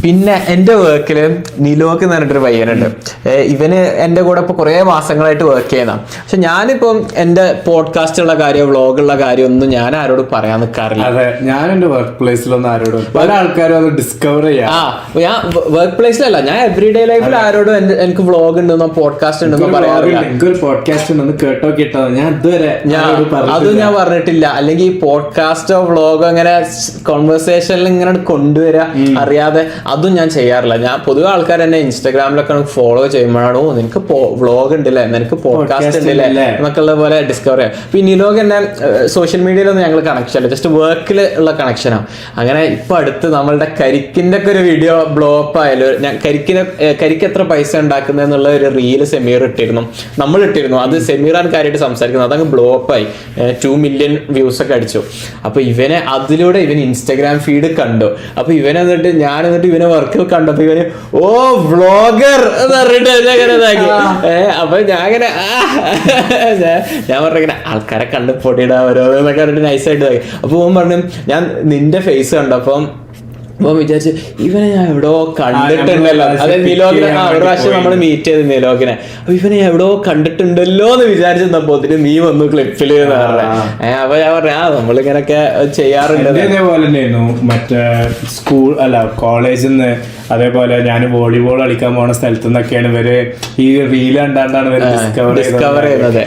പിന്നെ എന്റെ വർക്കില് നിലോക്ക് എന്ന് പറഞ്ഞിട്ടൊരു പയ്യനുണ്ട്. ഇവന് എന്റെ കൂടെ ഇപ്പൊ കുറെ മാസങ്ങളായിട്ട് വർക്ക് ചെയ്യുന്ന. പക്ഷെ ഞാനിപ്പം എന്റെ പോഡ്കാസ്റ്റുള്ള കാര്യം വ്ളോഗുള്ള കാര്യം ഒന്നും ഞാൻ ആരോടും പറയാൻ നിൽക്കാറില്ല. അതെ, ഞാൻ എന്റെ വർക്ക് പ്ലേസിലൊന്നും ആരോടും, പല ആൾക്കാരും അത് ഡിസ്കവർ ചെയ്യാം. ഞാൻ വർക്ക് പ്ലേസിലല്ല, ഞാൻ എവറിഡേ ലൈഫിൽ ആരോടും എനിക്ക് വ്ളോഗ് ഉണ്ടെന്നോ പോഡ്കാസ്റ്റ് ഉണ്ടെന്നോ പറയാറില്ല. എനിക്കൊരു പോഡ്കാസ്റ്റ് ഉണ്ടെന്ന് കേട്ടോ കേട്ടോ, ഞാൻ ഇതുവരെ അതും ഞാൻ പറഞ്ഞിട്ടില്ല. അല്ലെങ്കിൽ ഈ പോഡ്കാസ്റ്റോ വ്ളോഗോ അങ്ങനെ കോൺവെർസേഷനിൽ ഇങ്ങനെ കൊണ്ടുവരാ അറിയാതെ അതും ഞാൻ ചെയ്യാറില്ല. ഞാൻ പൊതുവെ ആൾക്കാർ എന്നെ ഇൻസ്റ്റാഗ്രാമിലൊക്കെ ഫോളോ ചെയ്യുമ്പോഴാണ് നിനക്ക് വ്ളോഗ് ഉണ്ടല്ലേ, നിനക്ക് പോഡ്കാസ്റ്റ് ഉണ്ടല്ലേ എന്നൊക്കെ ഉള്ള പോലെ ഡിസ്കവർ ചെയ്യാം. അപ്പൊ ഈ നിലോഗ് എന്നെ സോഷ്യൽ മീഡിയയിലൊന്നും ഞങ്ങൾ കണക്ഷൻ അല്ല, ജസ്റ്റ് വർക്കിൽ ഉള്ള കണക്ഷനാണ്. അങ്ങനെ ഇപ്പൊ അടുത്ത് നമ്മളുടെ കരിക്കിന്റെ ഒക്കെ ഒരു വീഡിയോ ബ്ലോപ്പ് ആയാലും, ഞാൻ കരിക്ക് എത്ര പൈസ ഉണ്ടാക്കുന്നത് എന്നുള്ള ഒരു റീല് സെമീർ ഇട്ടിരുന്നു, നമ്മൾ ഇട്ടിരുന്നു. അത് സെമീറാൻ കാര്യമായിട്ട് സംസാരിക്കുന്നത്, അതങ്ങ് ബ്ലോപ്പായി, 2 മില്യൺ വ്യൂസ് ഒക്കെ അടിച്ചു. അപ്പൊ ഇവനെ അതിലൂടെ ഇവൻ ഇൻസ്റ്റാഗ്രാം ഫീഡ് കണ്ടു. അപ്പൊ ഇവൻ എന്നിട്ട് ഇവനെ വർക്ക് കണ്ടപ്പോ ഇവന് വ്ളോഗർ എന്ന് പറഞ്ഞിട്ട് അപ്പൊ ഞാൻ പറഞ്ഞിങ്ങനെ ആൾക്കാരെ കണ്ട് പൊടിയിടാ ഓരോന്നൊക്കെ പറഞ്ഞിട്ട് നൈസായിട്ട് ഇതാക്കി. അപ്പൊ ഓൻ പറഞ്ഞു ഞാൻ നിന്റെ ഫേസ് കണ്ടപ്പം അപ്പൊ വിചാരിച്ചു ഇവനെ ഞാൻ എവിടോ കണ്ടിട്ടുണ്ടല്ലോ. അതായത് നിലോകിനെ ഒരു പ്രാവശ്യം നമ്മൾ മീറ്റ് ചെയ്ത് നിലോകിനെ, അപ്പൊ ഇവനെ എവിടോ കണ്ടിട്ടുണ്ടല്ലോ എന്ന് വിചാരിച്ചപ്പോ നീ വന്നു ക്ലിപ്പില് എന്ന് പറഞ്ഞ. അപ്പൊ ഞാൻ പറഞ്ഞ നമ്മളിങ്ങനൊക്കെ ചെയ്യാറുണ്ട്. അതേപോലെ തന്നെയായിരുന്നു മറ്റേ സ്കൂൾ അല്ല കോളേജിൽ നിന്ന്, അതേപോലെ ഞാൻ വോളിബോൾ കളിക്കാൻ പോണ സ്ഥലത്തു നിന്നൊക്കെയാണ് ഇവര് ഈ റീൽ കണ്ടാണ്ടാണ് ഇവര് ഡിസ്കവർ ചെയ്യുന്നത്.